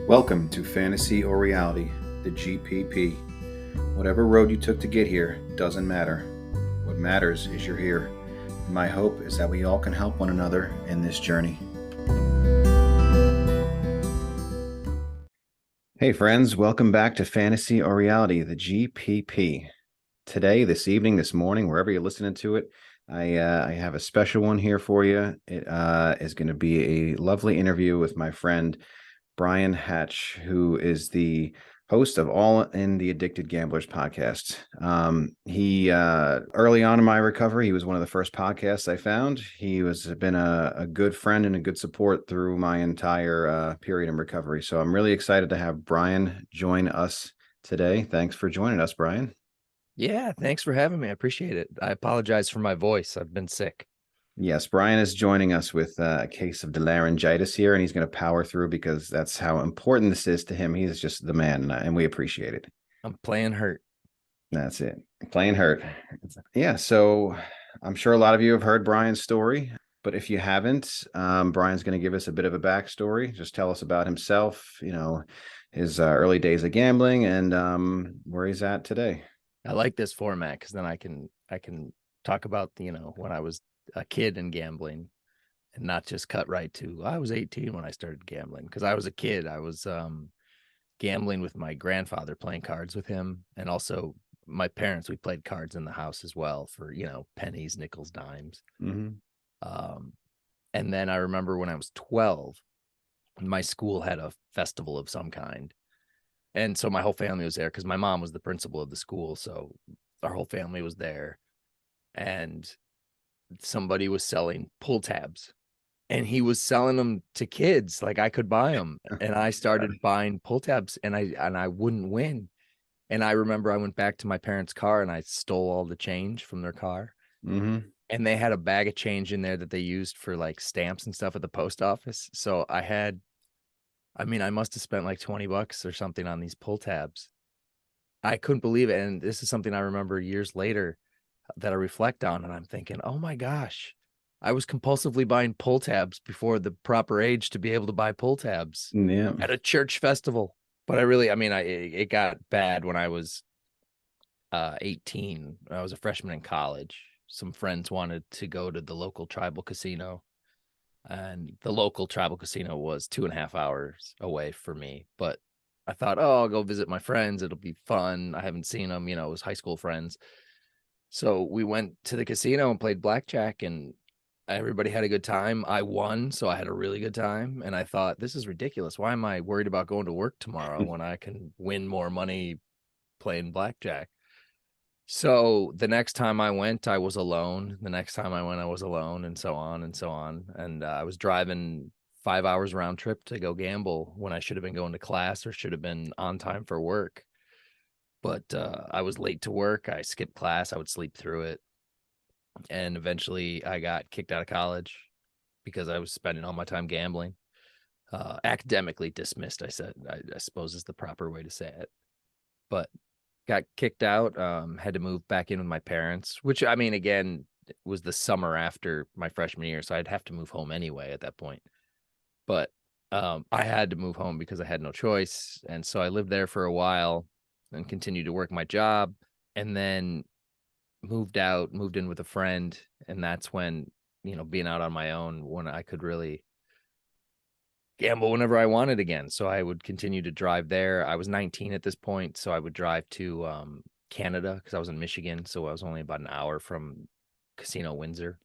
Welcome to Fantasy or Reality, the GPP. Whatever road you took to get here doesn't matter. What matters is you're here. And my hope is that we all can help one another in this journey. Hey friends, welcome back to Fantasy or Reality, the GPP. Today, this evening, this morning, wherever you're listening to it, I have a special one here for you. It is going to be a lovely interview with my friend Brian Hatch, who is the host of All in the Addicted Gamblers podcast. He early on in my recovery, he was one of the first podcasts I found. He was been a good friend and a good support through my entire period in recovery. So I'm really excited to have Brian join us today. Thanks for joining us, Brian. Yeah, thanks for having me. I appreciate it. I apologize for my voice. I've been sick. Yes, Brian is joining us with a case of laryngitis here, and he's going to power through because that's how important this is to him. He's just the man, and we appreciate it. I'm playing hurt. That's it. Playing hurt. Yeah, so I'm sure a lot of you have heard Brian's story, but if you haven't, Brian's going to give us a bit of a backstory. Just tell us about himself, his early days of gambling and where he's at today. I like this format because then I can talk about, when I was a kid and gambling and not just cut right to I was 18 when I started gambling, because I was a kid. I was gambling with my grandfather, playing cards with him, and also my parents. We played cards in the house as well for, pennies, nickels, dimes. Mm-hmm. And then I remember when I was 12, my school had a festival of some kind. And so my whole family was there because my mom was the principal of the school. So our whole family was there. And somebody was selling pull tabs, and he was selling them to kids. Like, I could buy them. And I started buying pull tabs, and I wouldn't win. And I remember I went back to my parents' car and I stole all the change from their car. Mm-hmm. And they had a bag of change in there that they used for like stamps and stuff at the post office. So I must have spent like $20 or something on these pull tabs. I couldn't believe it. And this is something I remember years later that I reflect on, and I'm thinking, oh my gosh, I was compulsively buying pull tabs before the proper age to be able to buy pull tabs Yeah. at a church festival. But it got bad when I was 18. I was a freshman in college. Some friends wanted to go to the local tribal casino, and the local tribal casino was 2.5 hours away for me. But I thought, oh, I'll go visit my friends. It'll be fun. I haven't seen them, it was high school friends. So we went to the casino and played blackjack, and everybody had a good time. I won, so I had a really good time. And I thought, this is ridiculous. Why am I worried about going to work tomorrow when I can win more money playing blackjack? So the next time I went, I was alone. The next time I went, I was alone, and so on and so on. And I was driving 5 hours round trip to go gamble when I should have been going to class or should have been on time for work. But I was late to work. I skipped class. I would sleep through it. And eventually I got kicked out of college because I was spending all my time gambling. Academically dismissed, I suppose is the proper way to say it. But got kicked out, had to move back in with my parents, which, again, was the summer after my freshman year. So I'd have to move home anyway at that point. But I had to move home because I had no choice. And so I lived there for a while and continued to work my job, and then moved in with a friend. And that's when, being out on my own, when I could really gamble whenever I wanted again. So I would continue to drive there. I was 19 at this point, so I would drive to Canada because I was in Michigan. So I was only about an hour from Casino Windsor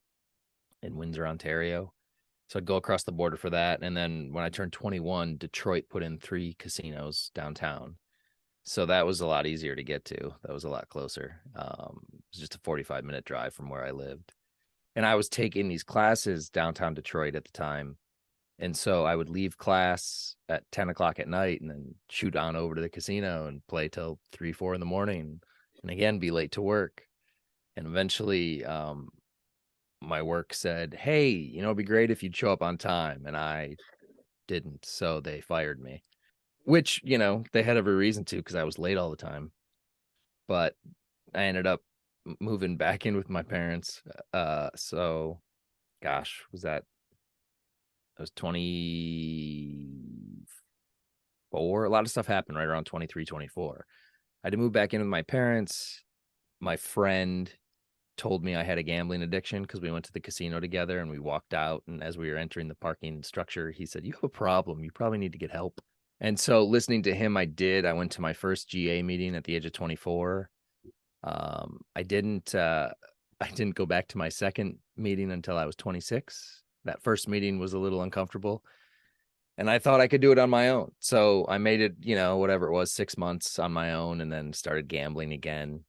in Windsor, Ontario. So I'd go across the border for that. And then when I turned 21, Detroit put in 3 casinos downtown. So that was a lot easier to get to. That was a lot closer. It was just a 45-minute drive from where I lived. And I was taking these classes downtown Detroit at the time. And so I would leave class at 10 o'clock at night and then shoot on over to the casino and play till 3, 4 in the morning, and again, be late to work. And eventually my work said, hey, it'd be great if you'd show up on time. And I didn't. So they fired me. Which, they had every reason to, because I was late all the time. But I ended up moving back in with my parents. So, gosh, I was 24 A lot of stuff happened right around 23, 24. I had to move back in with my parents. My friend told me I had a gambling addiction because we went to the casino together and we walked out. And as we were entering the parking structure, he said, "You have a problem. You probably need to get help." And so listening to him, I did. I went to my first GA meeting at the age of 24. I didn't I didn't go back to my second meeting until I was 26. That first meeting was a little uncomfortable, and I thought I could do it on my own. So I made it, whatever it was, 6 months on my own, and then started gambling again.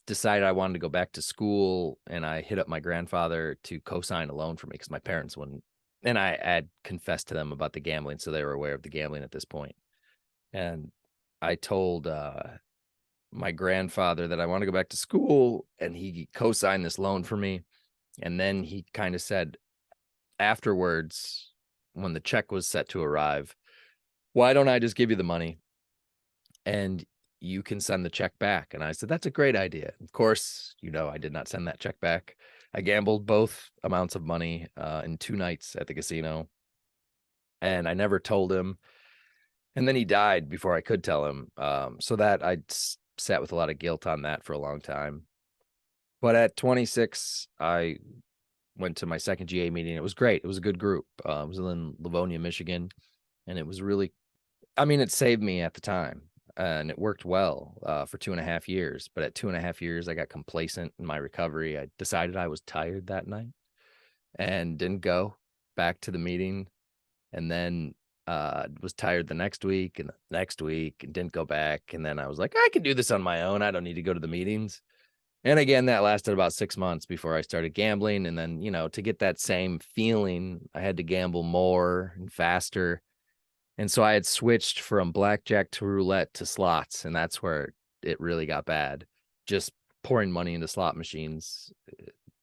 Decided I wanted to go back to school, and I hit up my grandfather to co-sign a loan for me because my parents wouldn't. And I had confessed to them about the gambling, so they were aware of the gambling at this point. And I told my grandfather that I want to go back to school, and he co-signed this loan for me. And then he kind of said afterwards, when the check was set to arrive, "Why don't I just give you the money and you can send the check back?" And I said, "That's a great idea." Of course, I did not send that check back. I gambled both amounts of money in 2 nights at the casino, and I never told him. And then he died before I could tell him. So that I sat with a lot of guilt on that for a long time. But at 26, I went to my second GA meeting. It was great. It was a good group. It was in Livonia, Michigan. And it was really, it saved me at the time. And it worked well for 2.5 years. But at 2.5 years, I got complacent in my recovery. I decided I was tired that night and didn't go back to the meeting. And then was tired the next week and the next week and didn't go back. And then I was like, I can do this on my own. I don't need to go to the meetings. And again, that lasted about 6 months before I started gambling. And then, to get that same feeling, I had to gamble more and faster. And so I had switched from blackjack to roulette to slots. And that's where it really got bad. Just pouring money into slot machines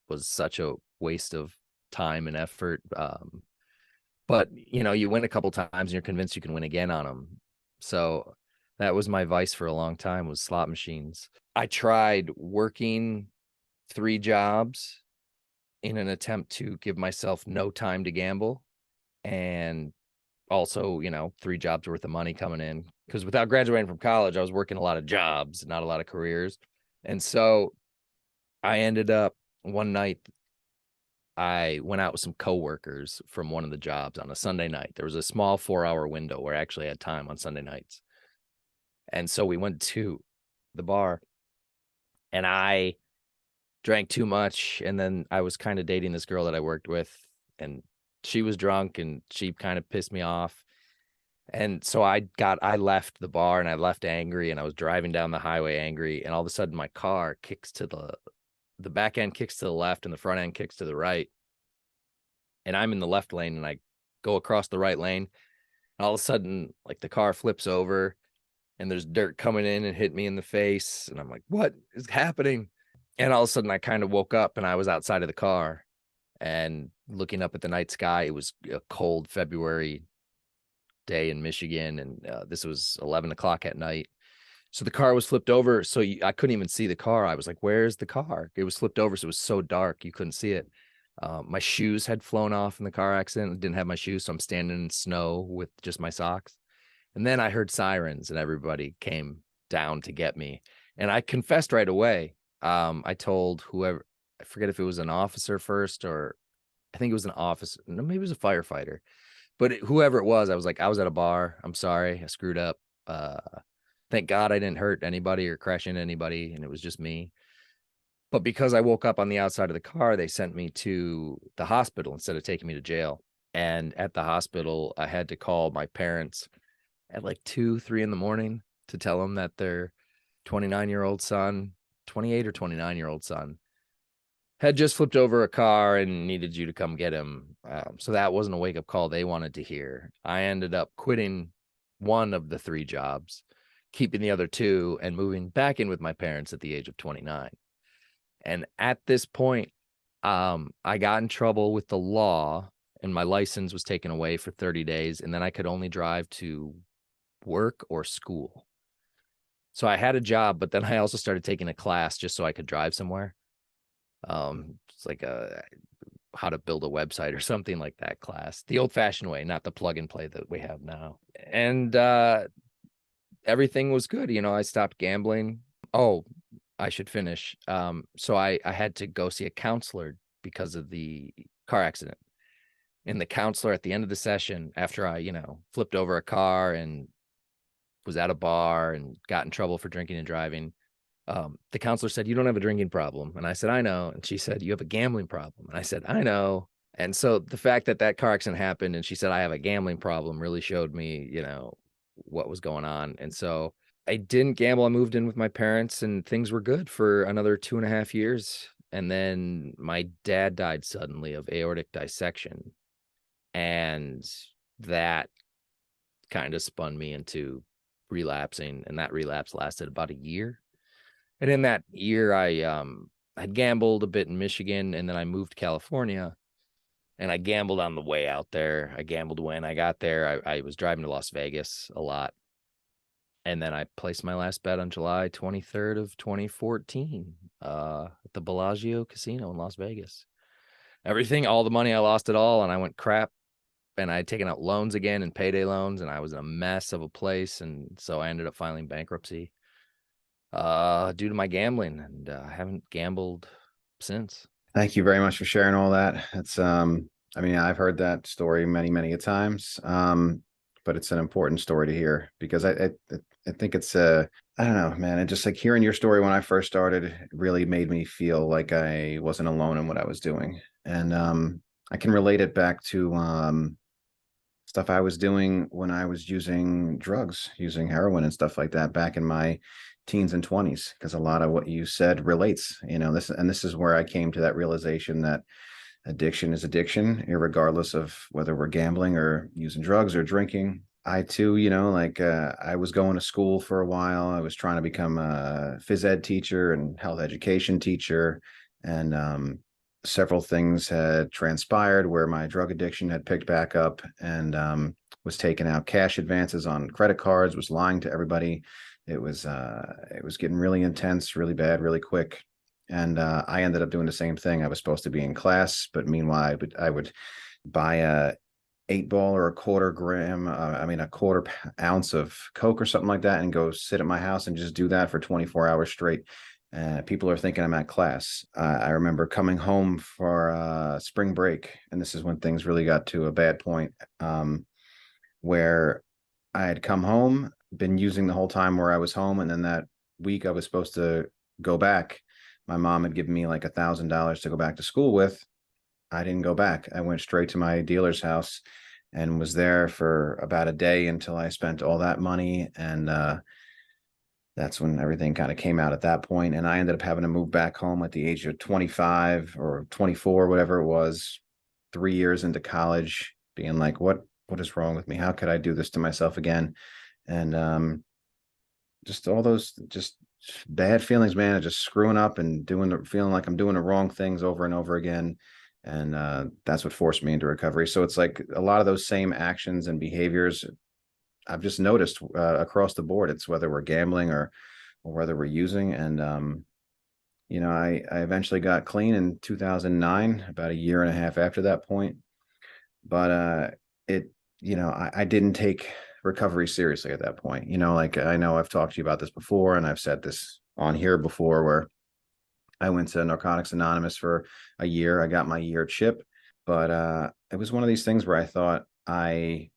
was such a waste of time and effort. But you win a couple times and you're convinced you can win again on them. So that was my vice for a long time, was slot machines. I tried working 3 jobs in an attempt to give myself no time to gamble, and also 3 jobs worth of money coming in, because without graduating from college I was working a lot of jobs, not a lot of careers. And so I ended up, one night I went out with some coworkers from one of the jobs on a Sunday night. There was a small 4-hour window where I actually had time on Sunday nights. And so we went to the bar and I drank too much. And then I was kind of dating this girl that I worked with, and she was drunk and she kind of pissed me off. And so I left the bar and I left angry, and I was driving down the highway angry. And all of a sudden my car kicks to the back end kicks to the left and the front end kicks to the right. And I'm in the left lane and I go across the right lane. And all of a sudden, like, the car flips over and there's dirt coming in and hit me in the face. And I'm like, what is happening? And all of a sudden I kind of woke up and I was outside of the car and looking up at the night sky. It was a cold February day in Michigan. And this was 11 o'clock at night. So the car was flipped over. So I couldn't even see the car. I was like, where's the car? It was flipped over. So it was so dark, you couldn't see it. My shoes had flown off in the car accident. I didn't have my shoes. So I'm standing in snow with just my socks. And then I heard sirens and everybody came down to get me. And I confessed right away. I told whoever, I forget if it was an officer first, or I think it was an officer. No, maybe it was a firefighter, but whoever it was, I was like, I was at a bar. I'm sorry. I screwed up. Thank God I didn't hurt anybody or crash into anybody, and it was just me. But because I woke up on the outside of the car, they sent me to the hospital instead of taking me to jail. And at the hospital, I had to call my parents at like 2, 3 in the morning to tell them that their 29-year-old son, 28 or 29-year-old son, had just flipped over a car and needed you to come get him. So that wasn't a wake-up call they wanted to hear. I ended up quitting one of the 3 jobs, keeping the other 2, and moving back in with my parents at the age of 29. And at this point, I got in trouble with the law, and my license was taken away for 30 days. And then I could only drive to work or school. So I had a job, but then I also started taking a class just so I could drive somewhere. It's like a how to build a website or something like that class, the old fashioned way, not the plug and play that we have now. And everything was good. I stopped gambling. Oh, I should finish. So I had to go see a counselor because of the car accident. And the counselor at the end of the session, after I, flipped over a car and was at a bar and got in trouble for drinking and driving, the counselor said, "You don't have a drinking problem." And I said, "I know." And she said, "You have a gambling problem." And I said, "I know." And so the fact that car accident happened and she said, "I have a gambling problem," really showed me, what was going on. And so I didn't gamble. I moved in with my parents and things were good for another 2.5 years. And then my dad died suddenly of aortic dissection. And that kind of spun me into relapsing. And that relapse lasted about a year. And in that year, I had gambled a bit in Michigan, and then I moved to California, and I gambled on the way out there. I gambled when I got there. I was driving to Las Vegas a lot, and then I placed my last bet on July 23rd of 2014 at the Bellagio Casino in Las Vegas. All the money, I lost it all, and I went crap. And I had taken out loans again and payday loans, and I was in a mess of a place, and so I ended up filing bankruptcy due to my gambling, and I haven't gambled since. Thank you very much for sharing all that. It's I mean, I've heard that story many, many a times. But it's an important story to hear because I think it's I don't know, man. It just like hearing your story when I first started really made me feel like I wasn't alone in what I was doing. And I can relate it back to stuff I was doing when I was using drugs, using heroin and stuff like that back in my teens and 20s, because a lot of what you said relates, this is where I came to that realization that addiction is addiction, regardless of whether we're gambling or using drugs or drinking. I too, I was going to school for a while. I was trying to become a phys ed teacher and health education teacher. And several things had transpired where my drug addiction had picked back up and was taking out cash advances on credit cards, was lying to everybody. It was getting really intense, really bad, really quick. And I ended up doing the same thing. I was supposed to be in class, but meanwhile, I would buy a 8 ball or a a quarter ounce of Coke or something like that, and go sit at my house and just do that for 24 hours straight. People are thinking I'm at class. I remember coming home for spring break, and this is when things really got to a bad point, where I had come home, been using the whole time where I was home, and then that week I was supposed to go back. My mom had given me like $1,000 to go back to school with. I didn't go back. I went straight to my dealer's house and was there for about a day until I spent all that money. And that's when everything kind of came out at that point. And I ended up having to move back home at the age of 25 or 24, whatever it was, 3 years into college, being like, what is wrong with me? How could I do this to myself again? And just all those just bad feelings, man, just screwing up and feeling like I'm doing the wrong things over and over again. And that's what forced me into recovery. So it's like a lot of those same actions and behaviors I've just noticed across the board. It's whether we're gambling or whether we're using. And I eventually got clean in 2009, about a year and a half after that point. But I didn't take recovery seriously at that point. Like I know I've talked to you about this before, and I've said this on here before, where I went to Narcotics Anonymous for a year. I got my year chip, but it was one of these things where I thought I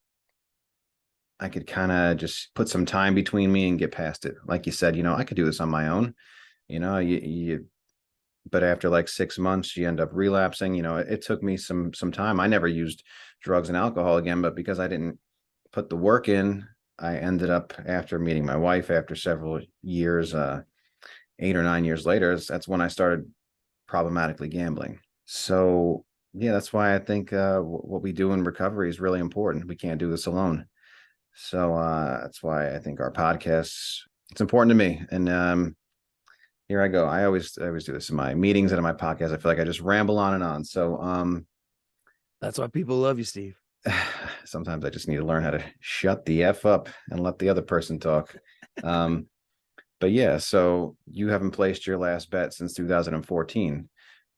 could kind of just put some time between me and get past it. Like you said, I could do this on my own. But after like 6 months, you end up relapsing. It took me some time. I never used drugs and alcohol again, but because I didn't put the work in, I ended up, after meeting my wife after several years, 8 or 9 years later, that's when I started problematically gambling. So yeah, that's why I think what we do in recovery is really important. We can't do this alone. So that's why I think our podcasts, it's important to me. And here I go. I always do this in my meetings and in my podcast. I feel like I just ramble on and on. So That's why people love you, Steve. sometimes I just need to learn how to shut the F up and let the other person talk. But yeah, so you haven't placed your last bet since 2014,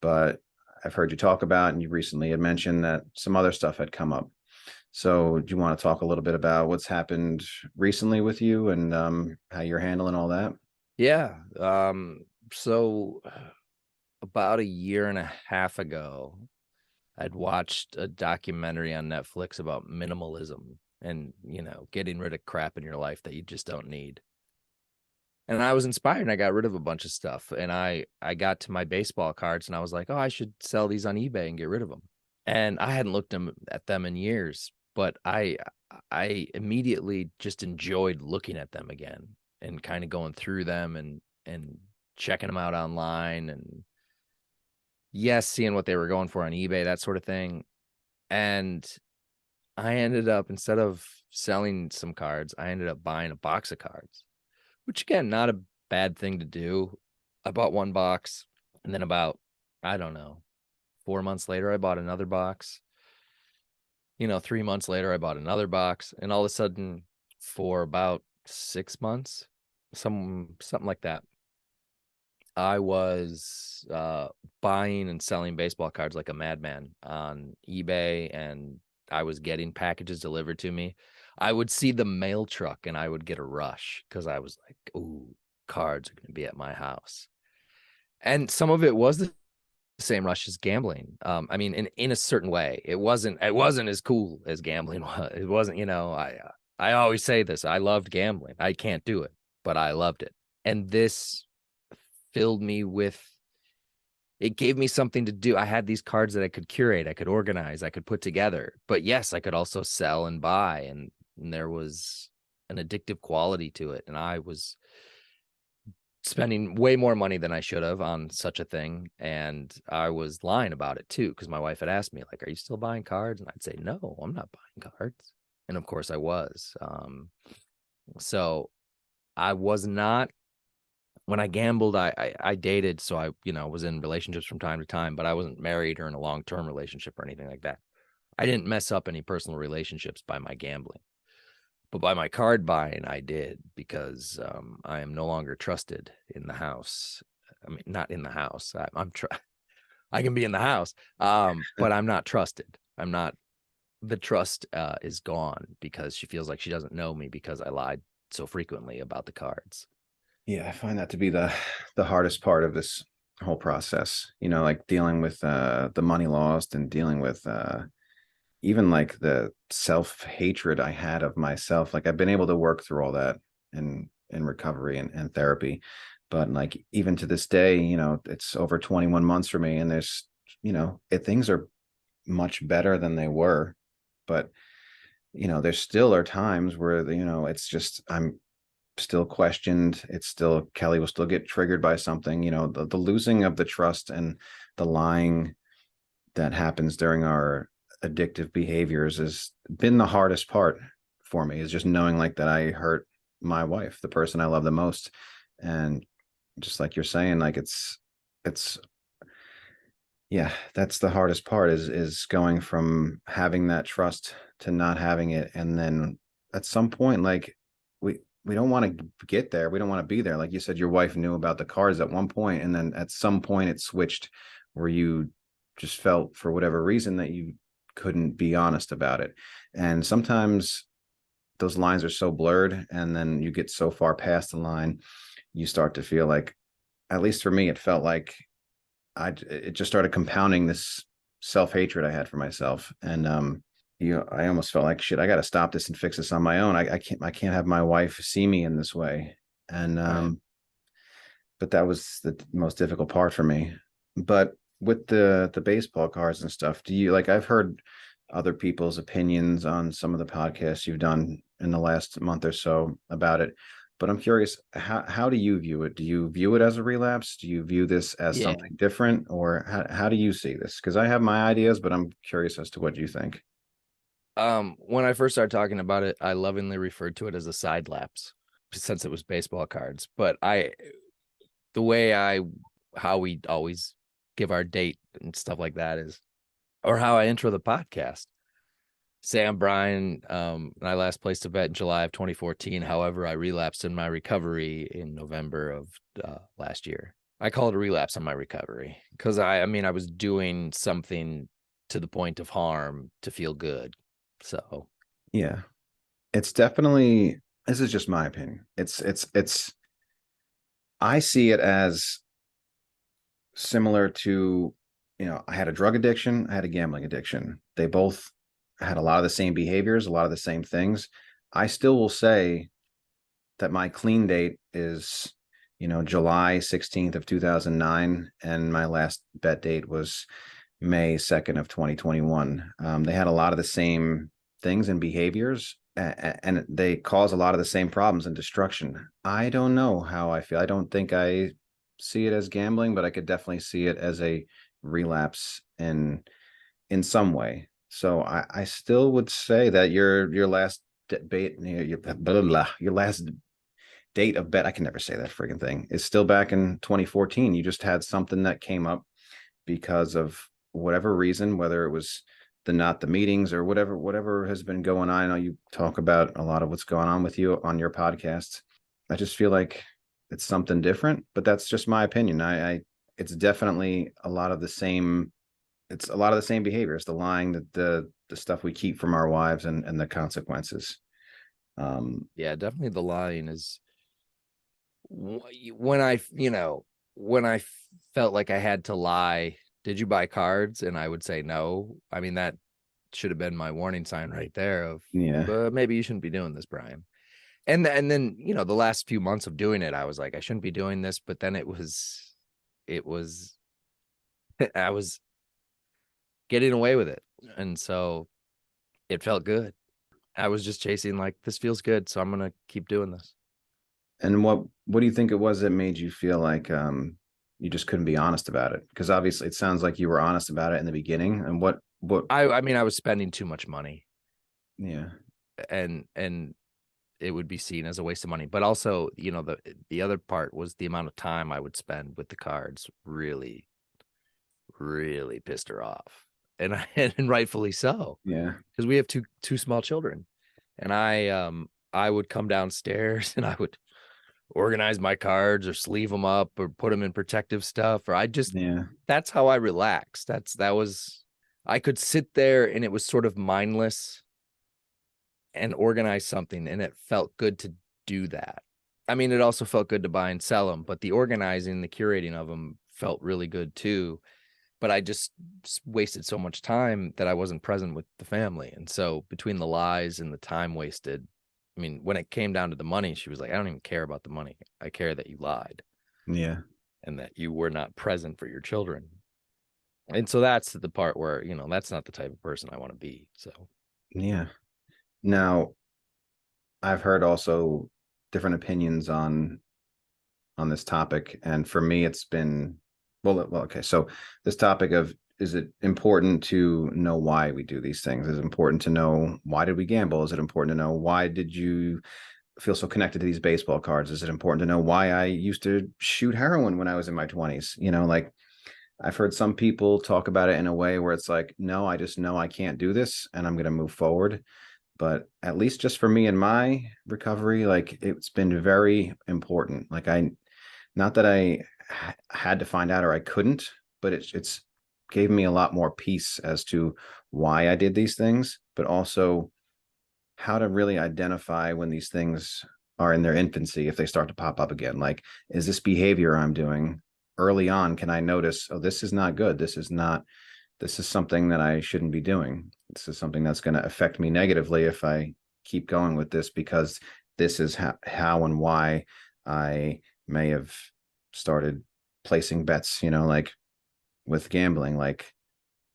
but I've heard you talk about, and you recently had mentioned that some other stuff had come up. So, do you want to talk a little bit about what's happened recently with you and how you're handling all that? Yeah. So about a year and a half ago, I'd watched a documentary on Netflix about minimalism and, getting rid of crap in your life that you just don't need. And I was inspired and I got rid of a bunch of stuff. And I got to my baseball cards and I was like, oh, I should sell these on eBay and get rid of them. And I hadn't looked at them in years, but I immediately just enjoyed looking at them again and kind of going through them and checking them out online and yes, seeing what they were going for on eBay, that sort of thing. And I ended up, instead of selling some cards, I ended up buying a box of cards, which again, not a bad thing to do. I bought one box and then about, I don't know, 4 months later, I bought another box. 3 months later, I bought another box. And all of a sudden, for about 6 months, something like that, I was buying and selling baseball cards like a madman on eBay, and I was getting packages delivered to me. I would see the mail truck and I would get a rush because I was like, "Ooh, cards are going to be at my house." And some of it was the same rush as gambling. I mean, in a certain way, it wasn't as cool as gambling was. It wasn't, I always say this. I loved gambling. I can't do it, but I loved it. And this filled me with it gave me something to do. I had these cards that I could curate, I could organize, I could put together. But yes, I could also sell and buy, and there was an addictive quality to it. And I was spending way more money than I should have on such a thing. And I was lying about it too, because my wife had asked me, like, are you still buying cards? And I'd say, no, I'm not buying cards. And of course I was. So I was not when I gambled, I dated, so I was in relationships from time to time, but I wasn't married or in a long-term relationship or anything like that. I didn't mess up any personal relationships by my gambling, but by my card buying, I did because I am no longer trusted in the house. I mean, not in the house. I can be in the house, but I'm not trusted. I'm not. The trust is gone because she feels like she doesn't know me because I lied so frequently about the cards. Yeah, I find that to be the hardest part of this whole process. Like dealing with the money lost and dealing with even like the self-hatred I had of myself. Like I've been able to work through all that in recovery and therapy. But like even to this day, it's over 21 months for me, and there's, things are much better than they were. But there still are times where it's just I'm still questioned. It's still Kelly will still get triggered by something. The losing of the trust and the lying that happens during our addictive behaviors has been the hardest part for me, is just knowing like that I hurt my wife, the person I love the most. And just like you're saying, like it's yeah, that's the hardest part, is going from having that trust to not having it. And then at some point, like we don't want to get there. We don't want to be there. Like you said, your wife knew about the cards at one point, and then at some point it switched where you just felt for whatever reason that you couldn't be honest about it. And sometimes those lines are so blurred, and then you get so far past the line, you start to feel like, at least for me, it felt like it just started compounding this self-hatred I had for myself. And I almost felt like, shit, I got to stop this and fix this on my own. I can't have my wife see me in this way. And Right. but that was the most difficult part for me. But with the baseball cards and stuff, do you, like, I've heard other people's opinions on some of the podcasts you've done in the last month or so about it, but I'm curious, how do you view it? Do you view it as a relapse? Do you view this as Yeah. something different, or how do you see this? Because I have my ideas, but I'm curious as to what you think. When I first started talking about it, I lovingly referred to it as a side lapse since it was baseball cards. But the way how we always give our date and stuff like that is, or how I intro the podcast. Say I'm Brian, and I last placed a bet in July of 2014. However, I relapsed in my recovery in November of last year. I call it a relapse on my recovery because I mean, I was doing something to the point of harm to feel good. So, Yeah. It's definitely, this is just my opinion. I see it as similar to, I had a drug addiction, I had a gambling addiction. They both had a lot of the same behaviors, a lot of the same things. I still will say that my clean date is, July 16th of 2009, and my last bet date was May 2nd of 2021. They had a lot of the same things and behaviors, and they cause a lot of the same problems and destruction. I don't know how I feel. I don't think I see it as gambling, but I could definitely see it as a relapse in some way. So I still would say that your last debate, your blah, blah, your last date of bet, I can never say that friggin' thing, is still back in 2014. You just had something that came up because of whatever reason, whether it was not the meetings or whatever has been going on. I know you talk about a lot of what's going on with you on your podcasts. I just feel like it's something different, but that's just my opinion. I it's definitely a lot of the same. It's a lot of the same behaviors, the lying, the stuff we keep from our wives, and the consequences. yeah, definitely the lying is when when I felt like I had to lie, did you buy cards? And I would say no. I mean, that should have been my warning sign right there of, Yeah, maybe you shouldn't be doing this, Brian. And then, the last few months of doing it, I was like, I shouldn't be doing this. But then it was, I was getting away with it. And so it felt good. I was just chasing, like, this feels good. So I'm going to keep doing this. and what do you think it was that made you feel like you just couldn't be honest about it? Because obviously, it sounds like you were honest about it in the beginning. And what? I mean, I was spending too much money, Yeah, and it would be seen as a waste of money. But also, the other part was the amount of time I would spend with the cards really, really pissed her off. And and rightfully so, yeah, because we have two small children. And I would come downstairs and I would organize my cards or sleeve them up or put them in protective stuff, or I just, yeah, that's how I relaxed. That was, I could sit there and it was sort of mindless and organize something, and it felt good to do that. I mean, it also felt good to buy and sell them, but the organizing, the curating of them felt really good too. But I just wasted so much time that I wasn't present with the family. And so between the lies and the time wasted, I mean, when it came down to the money, she was like, I don't even care about the money. I care that you lied yeah, and that you were not present for your children. And so that's the part where, that's not the type of person I want to be. So yeah. Now, I've heard also different opinions on this topic, and for me, it's been well. Okay, so this topic of, is it important to know why we do these things? Is it important to know why did we gamble? Is it important to know why did you feel so connected to these baseball cards? Is it important to know why I used to shoot heroin when I was in my 20s? Like, I've heard some people talk about it in a way where it's like, no, I just know I can't do this and I'm going to move forward. But at least just for me and my recovery, like, it's been very important. Like, not that I had to find out or I couldn't, but it's gave me a lot more peace as to why I did these things, but also how to really identify when these things are in their infancy, if they start to pop up again. Like, is this behavior I'm doing early on? Can I notice, oh, this is not good. This is something that I shouldn't be doing. This is something that's going to affect me negatively if I keep going with this, because this is how and why I may have started placing bets, like with gambling. Like,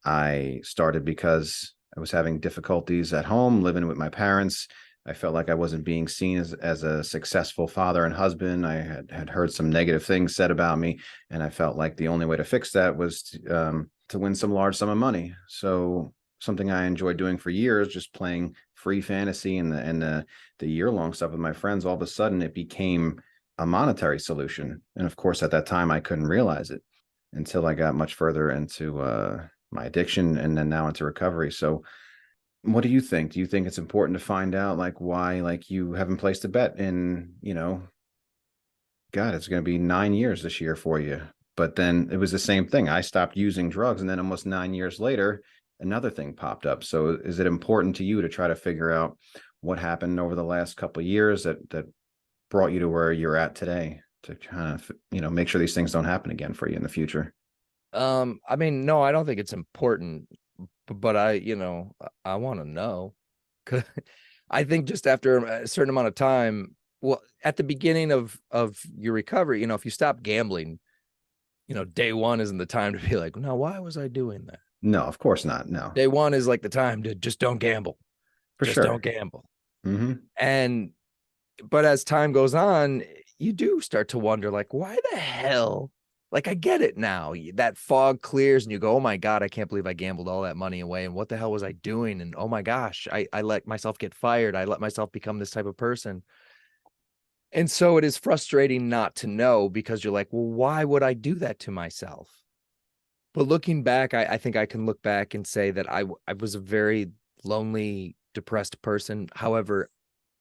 I started because I was having difficulties at home, living with my parents. I felt like I wasn't being seen as a successful father and husband. I had heard some negative things said about me, and I felt like the only way to fix that was to win some large sum of money. So something I enjoyed doing for years, just playing free fantasy and the year long stuff with my friends. All of a sudden, it became a monetary solution, and of course, at that time, I couldn't realize it until I got much further into my addiction and then now into recovery. So what do you think? Do you think it's important to find out, like, why, like, you haven't placed a bet in, God, it's going to be 9 years this year for you. But then it was the same thing. I stopped using drugs, and then almost 9 years later, another thing popped up. So is it important to you to try to figure out what happened over the last couple of years that brought you to where you're at today, to kind of, make sure these things don't happen again for you in the future? I mean, no, I don't think it's important, but I want to know. 'Cause I think just after a certain amount of time, well, at the beginning of your recovery, if you stop gambling, day one isn't the time to be like, no, why was I doing that? No, of course not. No, Day one is like the time to just don't gamble. for Just don't sure. gamble. Hmm. And but as time goes on, you do start to wonder, like, why the hell? Like, I get it now. That fog clears and you go, oh my God, I can't believe I gambled all that money away. And what the hell was I doing? And oh my gosh, I let myself get fired. I let myself become this type of person. And so it is frustrating not to know, because you're like, well, why would I do that to myself? But looking back, I think I can look back and say that I was a very lonely, depressed person. However,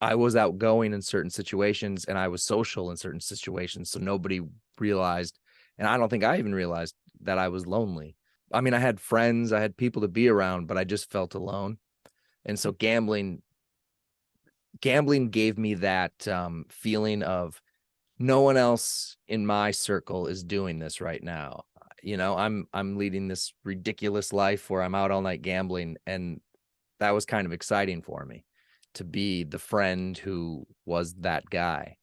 I was outgoing in certain situations and I was social in certain situations. So nobody realized, and I don't think I even realized that I was lonely. I mean, I had friends, I had people to be around, but I just felt alone. And so gambling gave me that feeling of no one else in my circle is doing this right now. I'm leading this ridiculous life where I'm out all night gambling, and that was kind of exciting for me to be the friend who was that guy.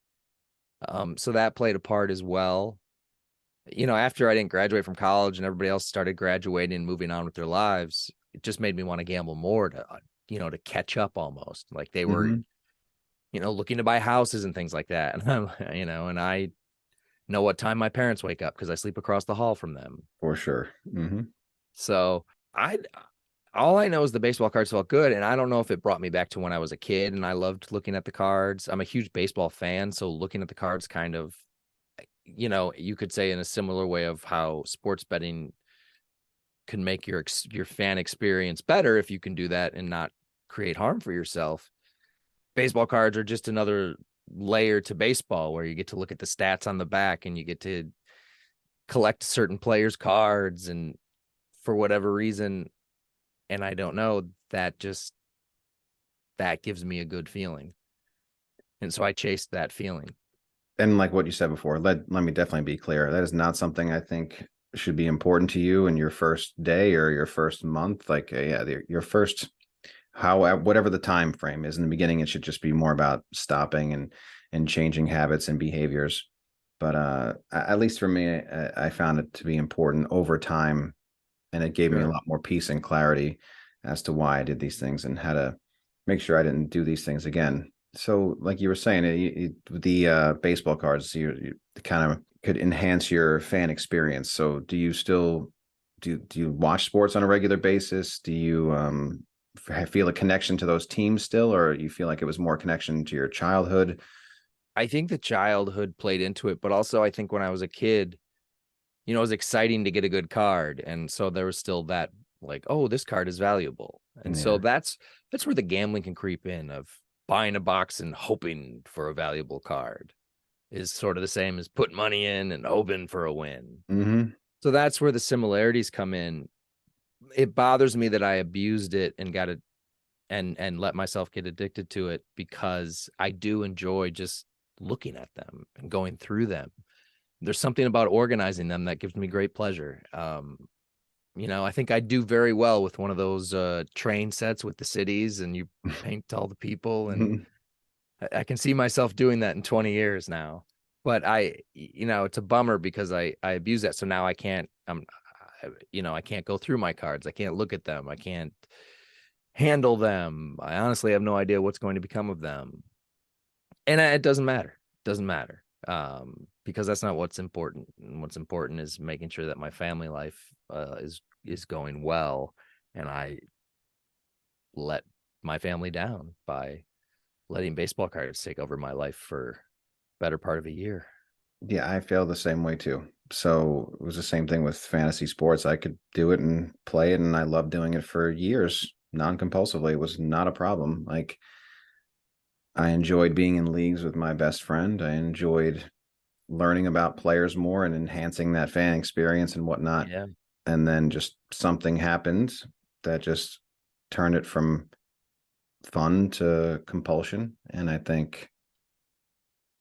So that played a part as well. After I didn't graduate from college and everybody else started graduating and moving on with their lives, it just made me want to gamble more to catch up almost. Like they were, Hmm. looking to buy houses and things like that. And and I know what time my parents wake up because I sleep across the hall from them. For sure. Hmm. So I all I know is the baseball cards felt good, and I don't know if it brought me back to when I was a kid and I loved looking at the cards. I'm a huge baseball fan, so looking at the cards kind of, you could say in a similar way of how sports betting can make your fan experience better if you can do that and not create harm for yourself. Baseball cards are just another layer to baseball where you get to look at the stats on the back and you get to collect certain players' cards, and for whatever reason, and I don't know, that gives me a good feeling. And so I chased that feeling. And like what you said before, let me definitely be clear. That is not something I think should be important to you in your first day or your first month. Like, yeah, your first, how, whatever the time frame is in the beginning, it should just be more about stopping and changing habits and behaviors. But at least for me, I found it to be important over time, and it gave me a Sure. lot more peace and clarity as to why I did these things and how to make sure I didn't do these things again. So, like you were saying, the baseball cards, you kind of could enhance your fan experience. So, do you still do you watch sports on a regular basis? Do you feel a connection to those teams still, or you feel like it was more connection to your childhood? I think the childhood played into it, but also I think when I was a kid, it was exciting to get a good card. And so there was still that, like, oh, this card is valuable. And so Yeah. that's where the gambling can creep in, of buying a box and hoping for a valuable card is sort of the same as putting money in and hoping for a win. Hmm. So that's where the similarities come in. It bothers me that I abused it and got it and let myself get addicted to it, because I do enjoy just looking at them and going through them. There's something about organizing them that gives me great pleasure. I think I do very well with one of those train sets with the cities, and you paint all the people, and I can see myself doing that in 20 years now. But it's a bummer because I abuse that. So now I can't, I can't go through my cards. I can't look at them. I can't handle them. I honestly have no idea what's going to become of them. And it doesn't matter. It doesn't matter. Because that's not what's important. And what's important is making sure that my family life is going well, and I let my family down by letting baseball cards take over my life for better part of a year. Yeah, I feel the same way too. So it was the same thing with fantasy sports. I could do it and play it, and I loved doing it for years, non-compulsively. It was not a problem. I enjoyed being in leagues with my best friend. I enjoyed learning about players more and enhancing that fan experience and whatnot. Yeah. And then just something happened that just turned it from fun to compulsion. And I think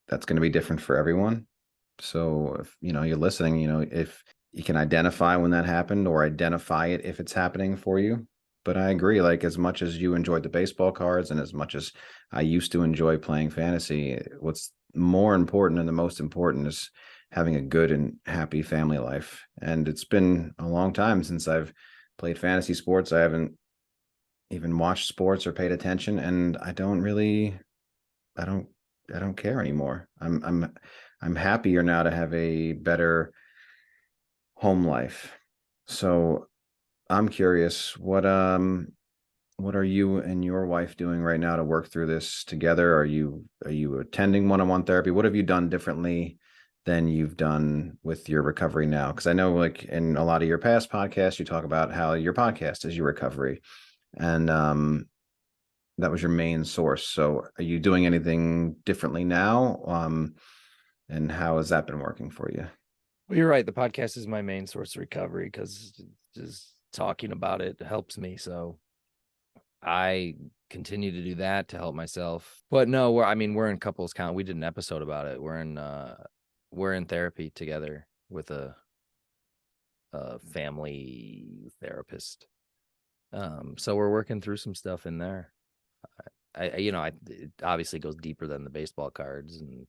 that's going to be different for everyone. So if you're listening, if you can identify when that happened or identify it if it's happening for you. But I agree, like as much as you enjoyed the baseball cards and as much as I used to enjoy playing fantasy, what's more important and the most important is having a good and happy family life. And it's been a long time since I've played fantasy sports. I haven't even watched sports or paid attention, and I don't I don't care anymore. I'm happier now to have a better home life. So I'm curious, what are you and your wife doing right now to work through this together? Are you attending one-on-one therapy? What have you done differently than you've done with your recovery now? Because I know like in a lot of your past podcasts, you talk about how your podcast is your recovery. And that was your main source. So are you doing anything differently now? And how has that been working for you? Well, you're right. The podcast is my main source of recovery because just talking about it helps me. So I continue to do that to help myself. But no, we're in couples count. We did an episode about it. We're in therapy together with a family therapist. So we're working through some stuff in there. It obviously goes deeper than the baseball cards, and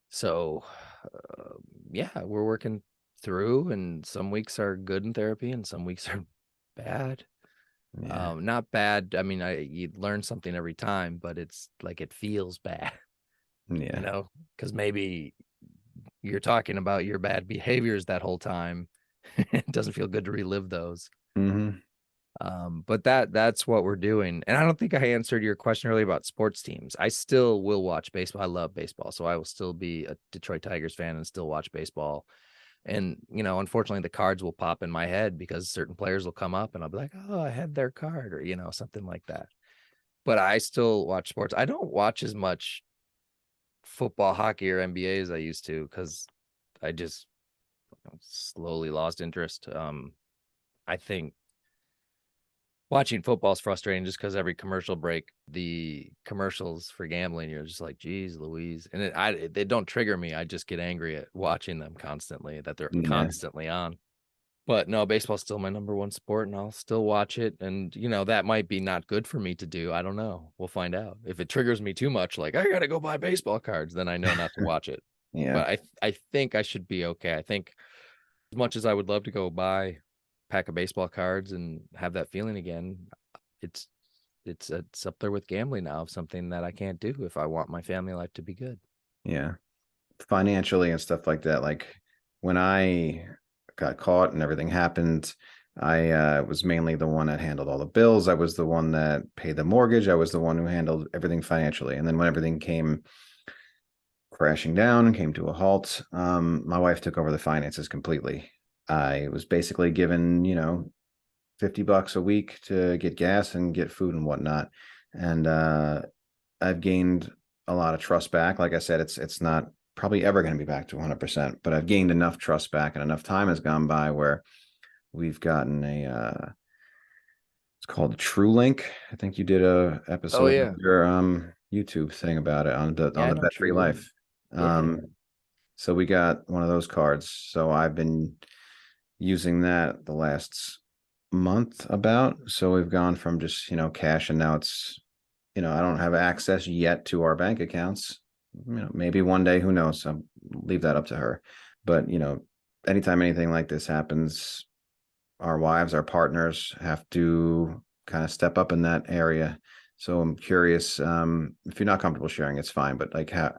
so yeah, we're working through, and some weeks are good in therapy and some weeks are bad. Yeah. Not bad. I mean, you learn something every time, but it's like it feels bad, Yeah. because maybe you're talking about your bad behaviors that whole time. It doesn't feel good to relive those. Hmm. But that's what we're doing. And I don't think I answered your question earlier about sports teams. I still will watch baseball. I love baseball, so I will still be a Detroit Tigers fan and still watch baseball. And unfortunately, the cards will pop in my head because certain players will come up, and I'll be like, "Oh, I had their card," or something like that. But I still watch sports. I don't watch as much football, hockey, or NBA as I used to because I just slowly lost interest. I think watching football is frustrating just because every commercial break, the commercials for gambling, you're just like, geez, Louise. And they don't trigger me. I just get angry at watching them constantly, that they're Yeah. constantly on. But no, baseball's still my number one sport, and I'll still watch it. And that might be not good for me to do. I don't know. We'll find out. If it triggers me too much, like I gotta go buy baseball cards, then I know not to watch it. Yeah. But I think I should be okay. I think as much as I would love to go buy a pack of baseball cards and have that feeling again, it's it's up there with gambling now of something that I can't do if I want my family life to be good. Yeah. Financially and stuff like that. Like when I got caught and everything happened, I was mainly the one that handled all the bills. I was the one that paid the mortgage. I was the one who handled everything financially. And then when everything came crashing down and came to a halt, my wife took over the finances completely. I was basically given, $50 a week to get gas and get food and whatnot. And I've gained a lot of trust back. Like I said, it's not probably ever going to be back to 100%, but I've gained enough trust back and enough time has gone by where we've gotten it's called True Link. I think you did a Oh episode of yeah. your YouTube thing about it on Yeah, I the know Bet Free True Link. Life. Yeah. So we got one of those cards. So I've been using that the last month about. So we've gone from just, cash, and now it's, I don't have access yet to our bank accounts. Maybe one day, who knows? I'll leave that up to her. But, anytime anything like this happens, our wives, our partners have to kind of step up in that area. So I'm curious, if you're not comfortable sharing, it's fine. But like how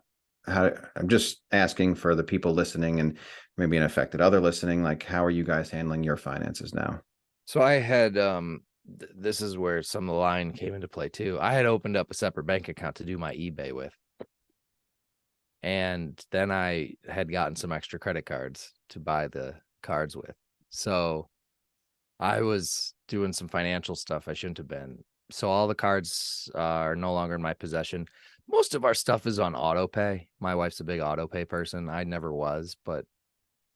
I'm just asking for the people listening and maybe an affected other listening, like how are you guys handling your finances now? So I had this is where some of the line came into play too. I had opened up a separate bank account to do my eBay with. And then I had gotten some extra credit cards to buy the cards with. So I was doing some financial stuff I shouldn't have been. So all the cards are no longer in my possession. Most of our stuff is on auto pay. My wife's a big auto pay person. I never was, but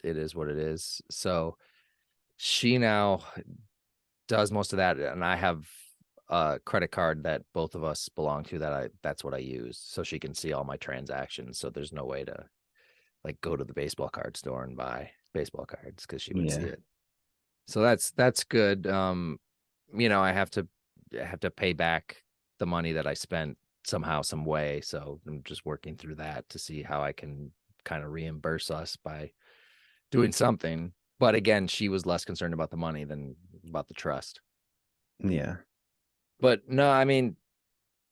it is what it is. So she now does most of that, and I have a credit card that both of us belong to that's what I use. So she can see all my transactions. So there's no way to like go to the baseball card store and buy baseball cards because she would see Yeah. it. So that's good. I have to pay back the money that I spent somehow, some way. So I'm just working through that to see how I can kind of reimburse us by doing something. But again, she was less concerned about the money than about the trust. Yeah. But no, I mean,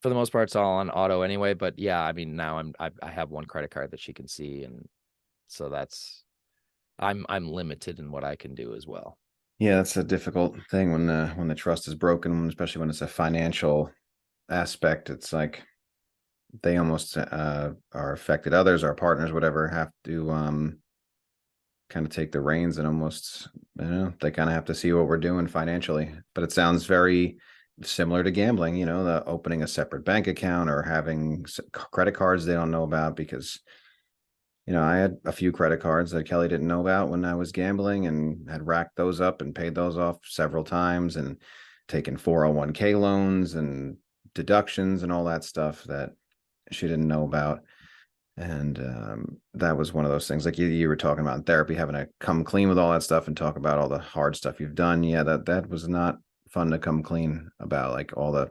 for the most part, it's all on auto anyway. But yeah, I mean, now I have one credit card that she can see, and so I'm limited in what I can do as well. Yeah, that's a difficult thing when the trust is broken, especially when it's a financial aspect. It's like they almost are affected. Others, our partners, whatever, have to kind of take the reins and almost, they kind of have to see what we're doing financially. But it sounds very similar to gambling, the opening a separate bank account or having credit cards they don't know about because I had a few credit cards that Kelly didn't know about when I was gambling and had racked those up and paid those off several times and taken 401k loans and deductions and all that stuff that she didn't know about. And that was one of those things like you were talking about in therapy, having to come clean with all that stuff and talk about all the hard stuff you've done. Yeah, that was not fun to come clean about, like all the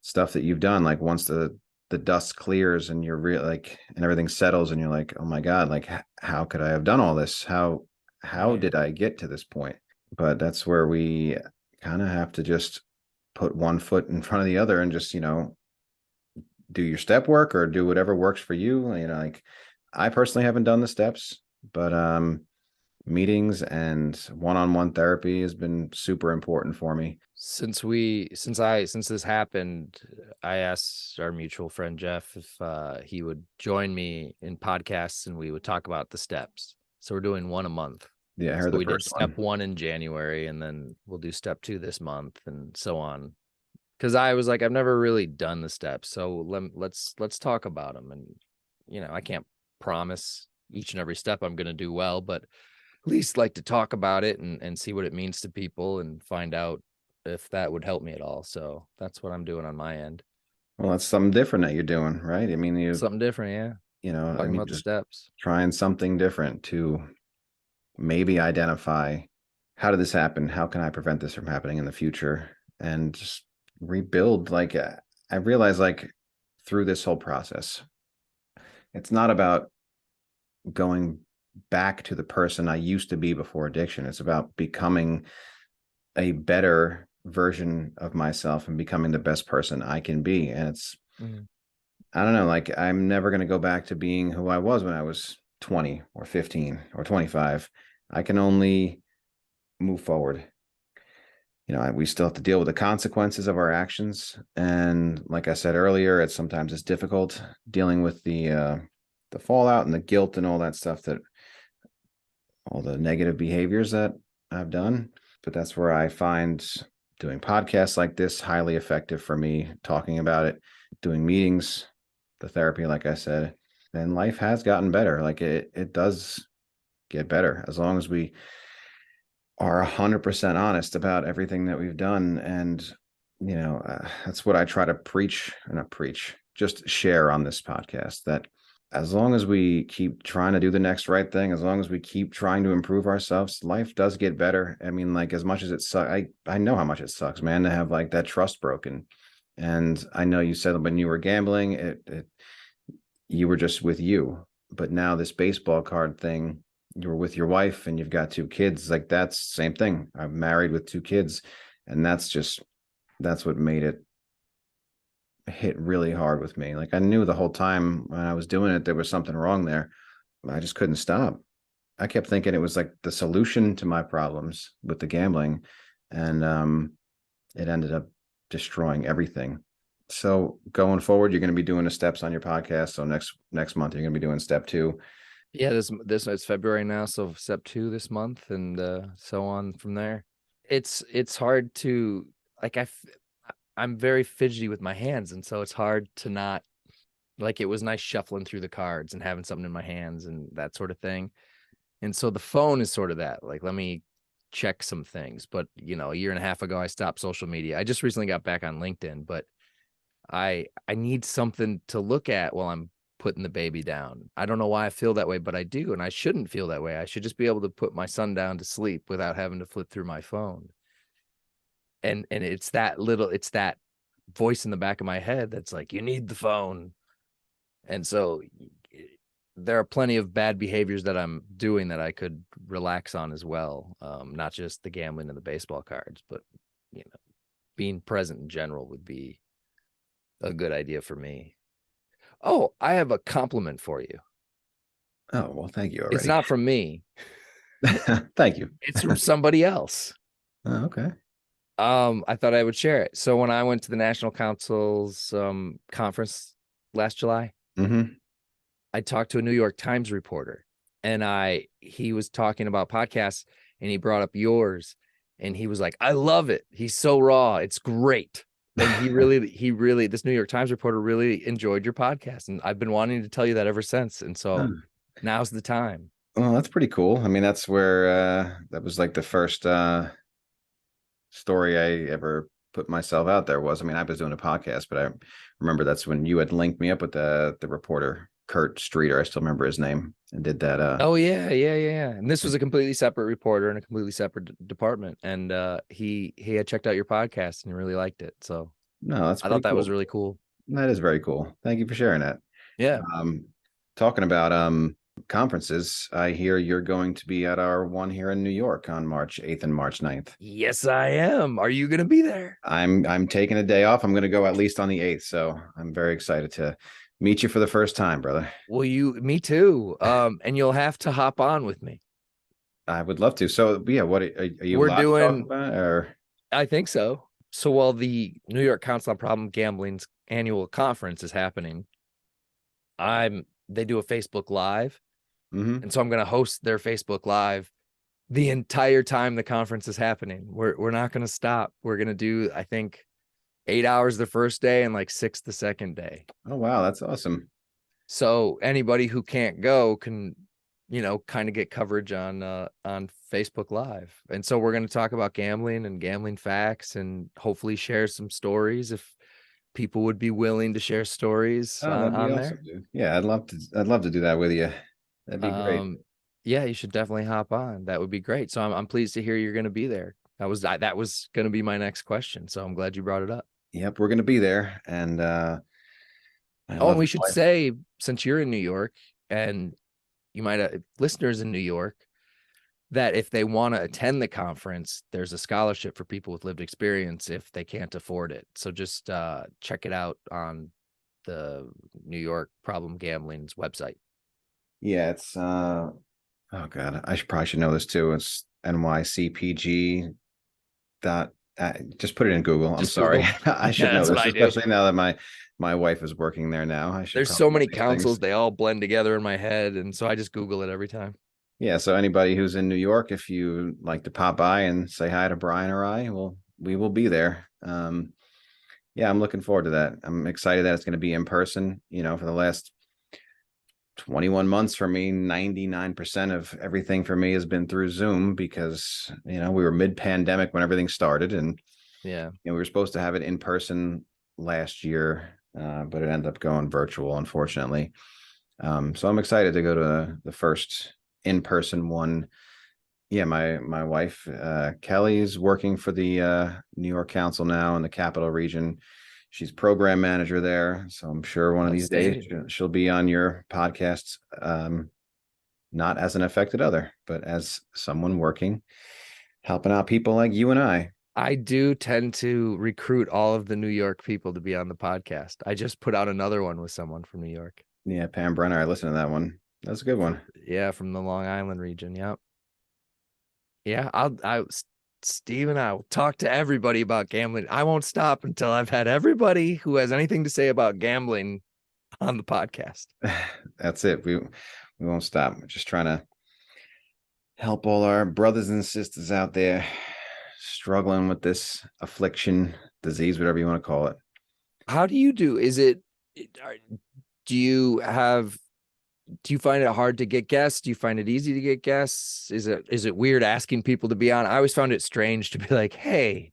stuff that you've done. Like once the dust clears and you're real like and everything settles and you're like, oh my God, like how could I have done all this? How Yeah. did I get to this point? But that's where we kind of have to just put one foot in front of the other and just do your step work or do whatever works for you. Like I personally haven't done the steps, but meetings and one-on-one therapy has been super important for me. Since this happened, I asked our mutual friend Jeff if he would join me in podcasts and we would talk about the steps. So we're doing one a month. Yeah, I heard So the we did first step one. one in January, and then we'll do step two this month, and so on. Because I was like, I've never really done the steps, so let's talk about them. And I can't promise each and every step I'm going to do well, but at least like to talk about it and see what it means to people and find out if that would help me at all. So that's what I'm doing on my end. Well, that's something different that you're doing, right? I mean, Something different, yeah. I Talking mean, about the just steps. trying something different to maybe identify how did this happen? How can I prevent this from happening in the future? And just rebuild. Like, I realize, like, through this whole process, it's not about going back to the person I used to be before addiction. It's about becoming a better version of myself and becoming the best person I can be. And Mhm. I don't know, like I'm never going to go back to being who I was when I was 20 or 15 or 25. I can only move forward. We still have to deal with the consequences of our actions. And like I said earlier, it's difficult dealing with the fallout and the guilt and all that stuff, that all the negative behaviors that I've done. But that's where I find doing podcasts like this highly effective for me, talking about it, doing meetings, the therapy, like I said. Then life has gotten better. Like it does get better as long as we are 100% honest about everything that we've done. And, that's what I try to preach, or not preach, just share on this podcast, that as long as we keep trying to do the next right thing, as long as we keep trying to improve ourselves, life does get better. I mean, like as much as it sucks, I know how much it sucks, man, to have like that trust broken. And I know you said when you were gambling, you were just with you, but now this baseball card thing, you're with your wife and you've got two kids. Like that's same thing. I'm married with two kids, and that's what made it hit really hard with me. Like I knew the whole time when I was doing it there was something wrong there. I just couldn't stop. I kept thinking it was like the solution to my problems with the gambling, and it ended up destroying everything. So going forward, you're going to be doing the steps on your podcast. So next month you're going to be doing step two. Yeah, this it's February now, so step two this month, and so on from there. It's hard to like I'm very fidgety with my hands, and so it's hard to not. Like it was nice shuffling through the cards and having something in my hands and that sort of thing. And so the phone is sort of that. Like, let me check some things. But a year and a half ago, I stopped social media. I just recently got back on LinkedIn, but I need something to look at while I'm putting the baby down. I don't know why I feel that way, but I do, and I shouldn't feel that way. I should just be able to put my son down to sleep without having to flip through my phone. And it's that voice in the back of my head that's like, you need the phone. And so there are plenty of bad behaviors that I'm doing that I could relax on as well. Not just the gambling and the baseball cards, but being present in general would be a good idea for me. Oh, I have a compliment for you. Oh, well, thank you It's already. not from me. Thank you. It's from somebody else. Oh, okay. I thought I would share it. So when I went to the National Council's conference last July, Hmm. I talked to a New York Times reporter, and he was talking about podcasts, and he brought up yours, and he was like, "I love it. He's so raw. It's great." And this New York Times reporter really enjoyed your podcast, and I've been wanting to tell you that ever since. And so now's the time. Well, that's pretty cool. I mean, that's where that was like the first story I ever put myself out there was. I mean, I was doing a podcast, but I remember that's when you had linked me up with the reporter Kurt Streeter. I still remember his name and did that. Oh yeah, yeah, yeah, yeah. And this was a completely separate reporter in a completely separate department, and he had checked out your podcast and he really liked it. So No, that's I pretty thought that was cool. really cool. That is very cool. Thank you for sharing that. Yeah. Um, Talking about conferences, I hear you're going to be at our one here in New York on March 8th and March 9th. Yes, I am. Are you gonna be there? I'm taking a day off. I'm going to go at least on the 8th, so I'm very excited to meet you for the first time, brother. Well, me too. And you'll have to hop on with me. I would love to. So, yeah, what are you We're allowed to talk doing, about? Or I think so. So while the New York Council on Problem Gambling's annual conference is happening, they do a Facebook Live. Mhm. And so I'm gonna host their Facebook Live the entire time the conference is happening. We're not gonna stop. We're gonna do, I think, 8 hours the first day and like 6 the second day. Oh wow, that's awesome. So anybody who can't go can, kind of get coverage on Facebook Live. And so we're going to talk about gambling and gambling facts and hopefully share some stories if people would be willing to share stories Oh, that'd be on awesome, there. dude. Yeah, I'd love to do that with you. That'd be great. Um yeah, you should definitely hop on. That would be great. So I'm pleased to hear you're going to be there. That was going to be my next question. So I'm glad you brought it up. Yep, we're going to be there and I Oh, and love we my should wife. say, since you're in New York and you might have listeners in New York, that if they want to attend the conference, there's a scholarship for people with lived experience if they can't afford it. So just check it out on the New York Problem Gambling's website. Yeah, it's oh god, probably should know this too. It's NYCPG dot just put it in Google. I'm Just sorry. Google. I should Yeah, know that's what this, I do. especially now that my wife is working there now. I should There's probably so know many these things. councils, they all blend together in my head. And so I just Google it every time. Yeah, so anybody who's in New York, if you like to pop by and say hi to Brian or we will be there. Yeah, I'm looking forward to that. I'm excited that it's going to be in person. For the last 21 months for me, 99% of everything for me has been through Zoom because, we were mid-pandemic when everything started and Yeah. we were supposed to have it in person last year, but it ended up going virtual, unfortunately. So I'm excited to go to the first in-person one. Yeah, my wife Kelly is working for the New York Council now in the Capital Region. She's program manager there, so I'm sure one of these days Outstanding. she'll be on your podcasts, not as an affected other, but as someone working, helping out people like you and I. I do tend to recruit all of the New York people to be on the podcast. I just put out another one with someone from New York. Yeah, Pam Brenner, I listened to that one. That's a good one. Yeah, from the Long Island region. Yep. Yeah, Steve and I will talk to everybody about gambling. I won't stop until I've had everybody who has anything to say about gambling on the podcast. That's it. We won't stop. We're just trying to help all our brothers and sisters out there struggling with this affliction, disease, whatever you want to call it. How do you do? Is it, Do you find it hard to get guests? Do you find it easy to get guests? Is it weird asking people to be on? I always found it strange to be like, hey,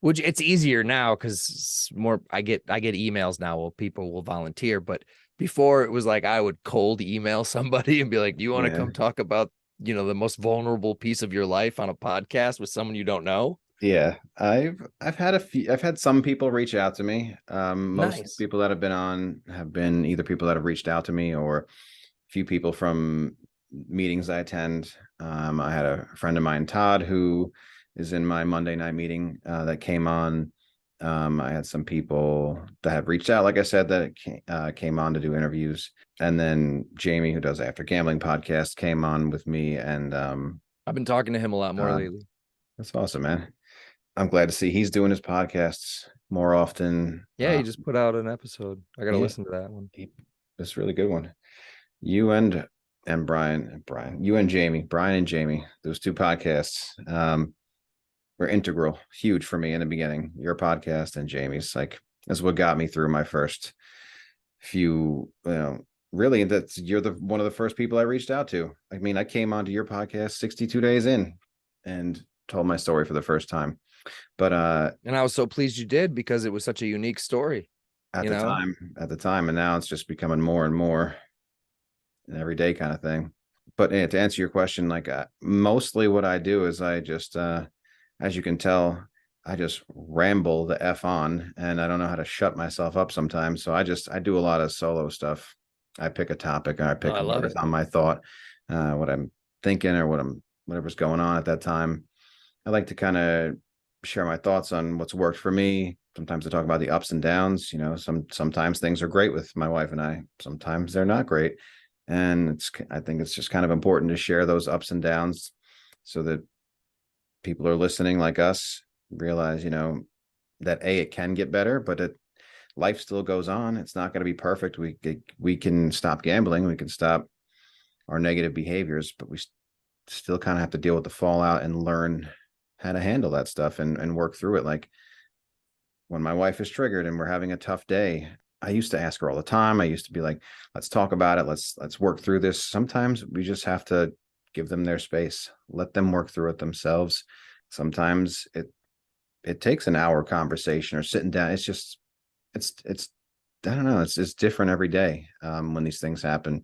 which it's easier now because more I get emails now. Well, people will volunteer, but before it was like I would cold email somebody and be like, "Do you want to Yeah. come talk about the most vulnerable piece of your life on a podcast with someone you don't know?" Yeah, I've had some people reach out to me. Most Nice. people that have been on have been either people that have reached out to me or a few people from meetings I attend. I had a friend of mine, Todd, who is in my Monday night meeting that came on. I had some people that have reached out, like I said, that came on to do interviews, and then Jamie, who does After Gambling podcast, came on with me, and I've been talking to him a lot more uh, lately. that's awesome, man. I'm glad to see he's doing his podcasts more often. Yeah, he just put out an episode. I got to Yeah, listen to that one. that's a really good one. You and Brian, you and Jamie, Brian and Jamie, those two podcasts were integral, huge for me in the beginning. Your podcast and Jamie's like is what got me through my first few. Really, you're the one of the first people I reached out to. I mean, I came onto your podcast 62 days in and told my story for the first time. But And I was so pleased you did because it was such a unique story, at you the know? time, and now it's just becoming more and more an everyday kind of thing. But yeah, to answer your question, like mostly what I do is I just, as you can tell, I just ramble the f on, and I don't know how to shut myself up sometimes. So I do a lot of solo stuff. I pick a topic, or I Oh, pick I love whatever's it. on my thought, what I'm thinking, or whatever's going on at that time. I like to kind of share my thoughts on what's worked for me. Sometimes I talk about the ups and downs. Sometimes things are great with my wife and I. Sometimes they're not great, and I think it's just kind of important to share those ups and downs so that people are listening like us realize, that it can get better, but life still goes on. It's not going to be perfect. We can stop gambling. We can stop our negative behaviors, but we still kind of have to deal with the fallout and learn how to handle that stuff and work through it. Like when my wife is triggered and we're having a tough day, I used to ask her all the time. I used to be like, let's talk about it. Let's work through this. Sometimes we just have to give them their space, let them work through it themselves. Sometimes it takes an hour conversation or sitting down. It's I don't know. It's different every day when these things happen.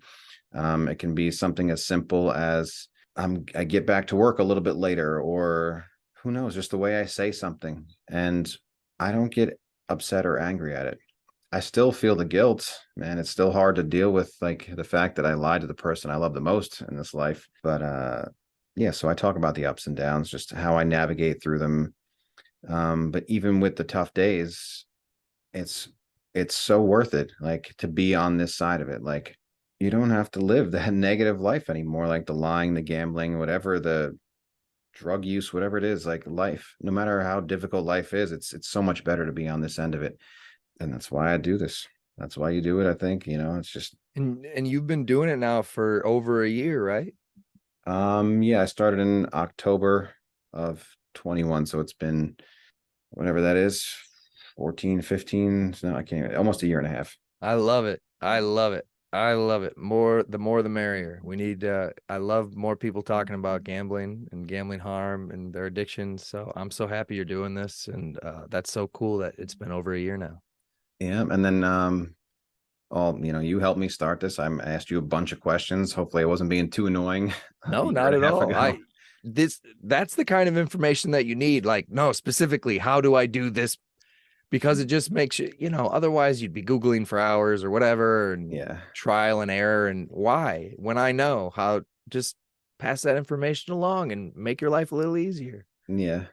It can be something as simple as I get back to work a little bit later, or who knows, just the way I say something, and I don't get upset or angry at it. I still feel the guilt, man. It's still hard to deal with, like the fact that I lied to the person I love the most in this life. But yeah, so I talk about the ups and downs, just how I navigate through them. But even with the tough days, it's it's so worth it, like to be on this side of it. Like you don't have to live that negative life anymore, like the lying, the gambling, whatever, the drug use, whatever it is. Like life, no matter how difficult life is, it's so much better to be on this end of it. And that's why I do this. That's why you do it, I think. It's just And you've been doing it now for over a year, right? yeah, I started in October of 21, so it's been whatever that is, 14, 15. No, I can't, almost a year and a half. I love it. I love it. I love it. The more the merrier. We need I love more people talking about gambling and gambling harm and their addictions. So I'm so happy you're doing this and that's so cool that it's been over a year now. Yeah, and then you helped me start this. I asked you a bunch of questions. Hopefully I wasn't being too annoying a No, year not and a at half all. ago. That's the kind of information that you need. Like, no, specifically, how do I do this? Because it just makes otherwise you'd be Googling for hours or whatever and Yeah. trial and error. And why? When I know how, just pass that information along and make your life a little easier. Yeah.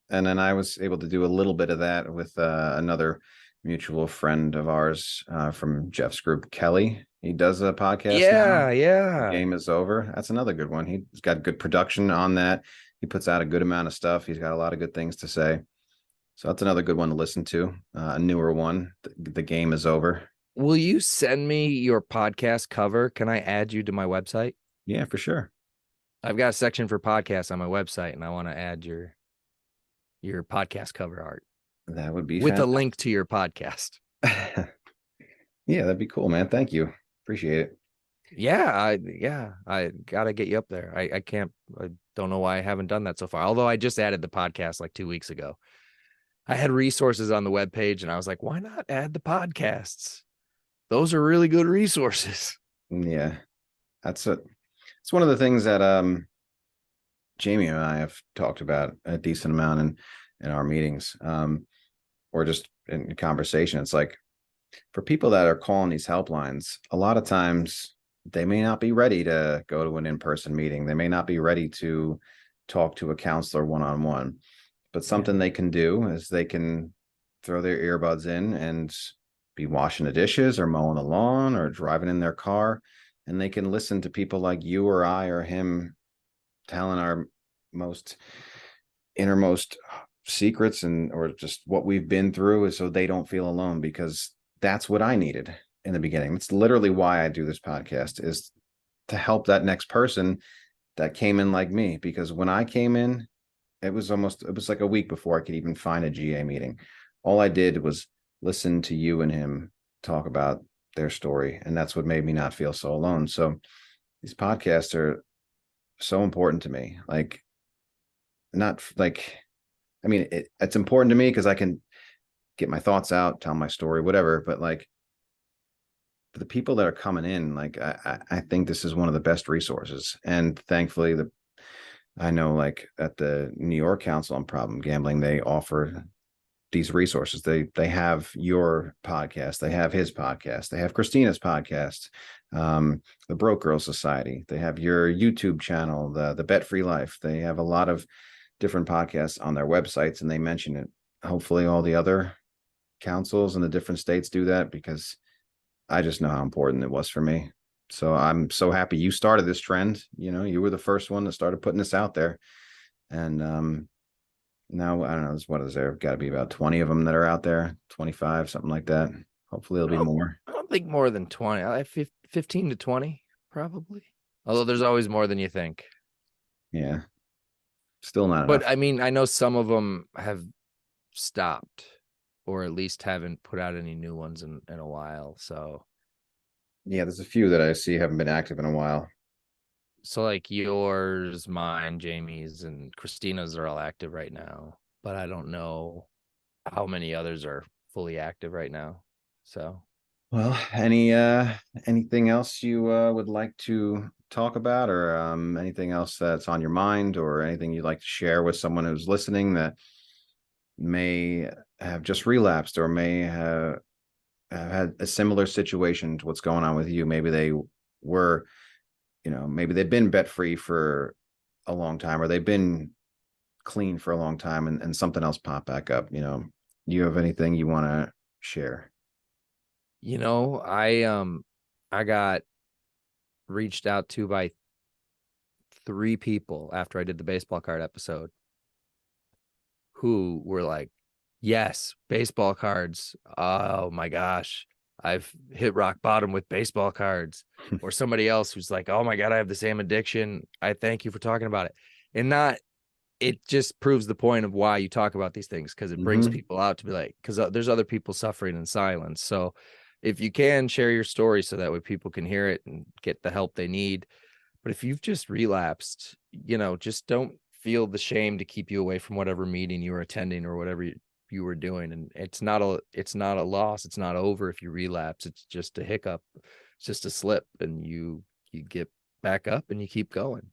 And then I was able to do a little bit of that with another mutual friend of ours from Jeff's group, Kelly. He does a podcast now. Yeah, The yeah. Game is Over. That's another good one. He's got good production on that. He puts out a good amount of stuff. He's got a lot of good things to say. So that's another good one to listen to. A newer one. The Game is Over. Will you send me your podcast cover? Can I add you to my website? Yeah, for sure. I've got a section for podcasts on my website, and I want to add your podcast cover art That would be with a fantastic. link to your podcast. Yeah, that'd be cool, man. Thank you. Appreciate it. I gotta get you up there. I can't. I don't know why I haven't done that so far. Although I just added the podcast like 2 weeks ago. I had resources on the web page, and I was like, why not add the podcasts? Those are really good resources. Yeah, that's a it's one of the things that Jamie and I have talked about a decent amount in our meetings, or just in conversation. It's like for people that are calling these helplines, a lot of times they may not be ready to go to an in-person meeting. They may not be ready to talk to a counselor one-on-one. But Yeah. something they can do is they can throw their earbuds in and be washing the dishes or mowing the lawn or driving in their car, and they can listen to people like you or I or him telling our most innermost secrets and or just what we've been through, is so they don't feel alone, because that's what I needed in the beginning. It's literally why I do this podcast, is to help that next person that came in like me, because when I came in, it was like a week before I could even find a GA meeting. All I did was listen to you and him talk about their story, and that's what made me not feel so alone. So these podcasts are so important to me. Like, not like, I mean, it's important to me because I can get my thoughts out, tell my story, whatever. But like, for the people that are coming in, like, I think this is one of the best resources. And thankfully, I know, like, at the New York Council on Problem Gambling, they offer these resources. They have your podcast, they have his podcast, they have Christina's podcast, the Broke Girl Society, they have your YouTube channel, the Bet Free Life. They have a lot of different podcasts on their websites, and they mention it. Hopefully all the other councils in the different states do that, because I just know how important it was for me. So I'm so happy you started this trend. You know, you were the first one that started putting this out there. And now I don't know, what is there? Got to be about 20 of them that are out there, 25, something like that. Hopefully it'll I be don't, more. I don't think more than 20. 15 to 20, probably. Although there's always more than you think. Yeah, still not But enough. I mean, I know some of them have stopped or at least haven't put out any new ones in a while. Yeah, there's a few that I see haven't been active in a while. So like yours, mine, Jamie's, and Christina's are all active right now. But I don't know how many others are fully active right now. So Well, anything else you would like to talk about, or anything else that's on your mind, or anything you'd like to share with someone who's listening that may have just relapsed, or may have had a similar situation to what's going on with you? Maybe they were, maybe they've been bet free for a long time, or they've been clean for a long time, and something else popped back up. You have anything you want to share? you know, I got reached out to by 3 people after I did the baseball card episode who were like, yes, baseball cards. Oh my gosh. I've hit rock bottom with baseball cards. Or somebody else who's like, oh my God, I have the same addiction. I thank you for talking about it. And not, it just proves the point of why you talk about these things, because it brings Mm-hmm. people out to be like, because there's other people suffering in silence. So if you can share your story so that way people can hear it and get the help they need. But if you've just relapsed, just don't feel the shame to keep you away from whatever meeting you were attending or whatever you were doing. And it's not a loss. It's not over if you relapse. It's just a hiccup. It's just a slip, and you get back up and you keep going.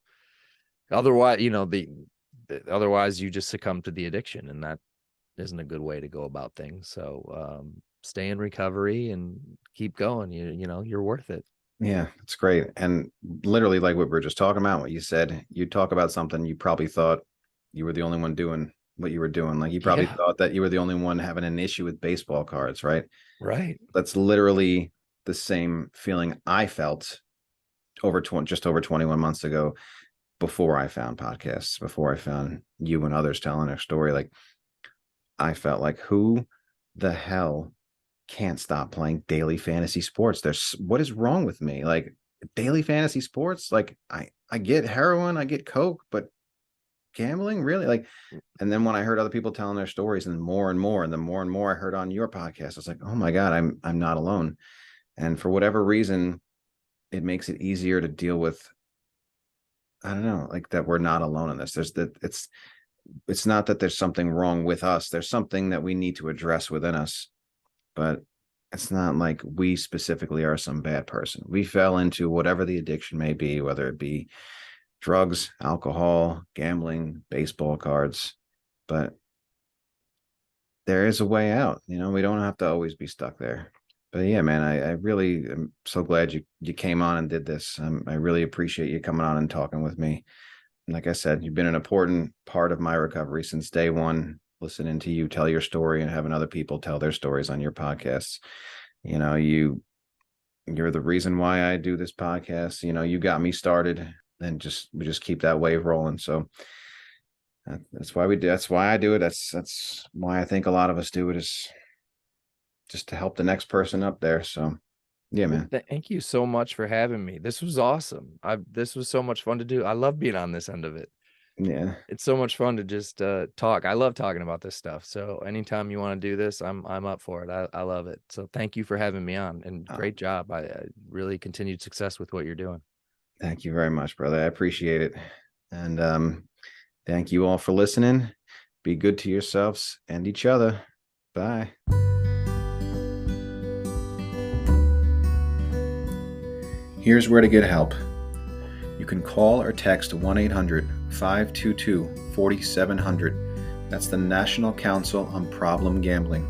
Otherwise, otherwise you just succumb to the addiction, and that isn't a good way to go about things. So stay in recovery and keep going. You're worth it. Yeah, it's great. And literally, like what we were just talking about, what you said, you talk about something, you probably thought you were the only one doing what you were doing. Like, you probably Yeah, thought that you were the only one having an issue with baseball cards, right? right. That's literally the same feeling I felt just over 21 months ago, before I found podcasts, before I found you and others telling their story. Like, I felt like, who the hell can't stop playing daily fantasy sports? What is wrong with me? Like, daily fantasy sports? Like, I get heroin, I get coke, but gambling, really? Like, and then when I heard other people telling their stories, and more and more, and the more and more I heard on your podcast, I was like, oh my God, I'm not alone. And for whatever reason, it makes it easier to deal with. I don't know, like that we're not alone in this. There's that it's not that there's something wrong with us. There's something that we need to address within us, but it's not like we specifically are some bad person. We fell into whatever the addiction may be, whether it be drugs, alcohol, gambling, baseball cards, but there is a way out. We don't have to always be stuck there. But yeah, man, I really am so glad you came on and did this. I really appreciate you coming on and talking with me. Like I said, you've been an important part of my recovery since day one, listening to you tell your story and having other people tell their stories on your podcasts. You're the reason why I do this podcast. You got me started, and we just keep that wave rolling. So that's why we do. That's why I do it. That's why I think a lot of us do it, is just to help the next person up there. So yeah, Well, man. thank you so much for having me. This was awesome. This was so much fun to do. I love being on this end of it. Yeah. It's so much fun to just talk. I love talking about this stuff. So anytime you want to do this, I'm up for it. I love it. So thank you for having me on, and Oh, great job. I really continued success with what you're doing. thank you very much, brother. I appreciate it. And thank you all for listening. Be good to yourselves and each other. Bye. Here's where to get help. You can call or text 1-800-522-4700. That's the National Council on Problem Gambling.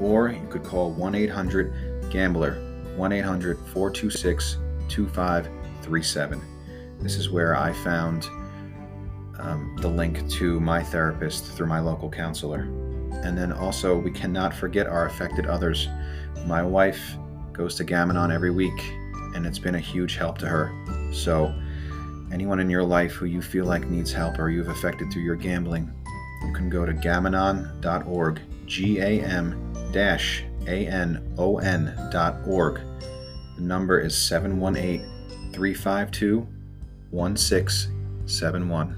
Or you could call 1-800-GAMBLER, 1-800-426-2537. This is where I found the link to my therapist through my local counselor. And then also, we cannot forget our affected others. My wife goes to Gam-Anon every week, and it's been a huge help to her. So anyone in your life who you feel like needs help or you've affected through your gambling, you can go to gamanon.org, GAM-ANON.org. The number is 718-352-1671.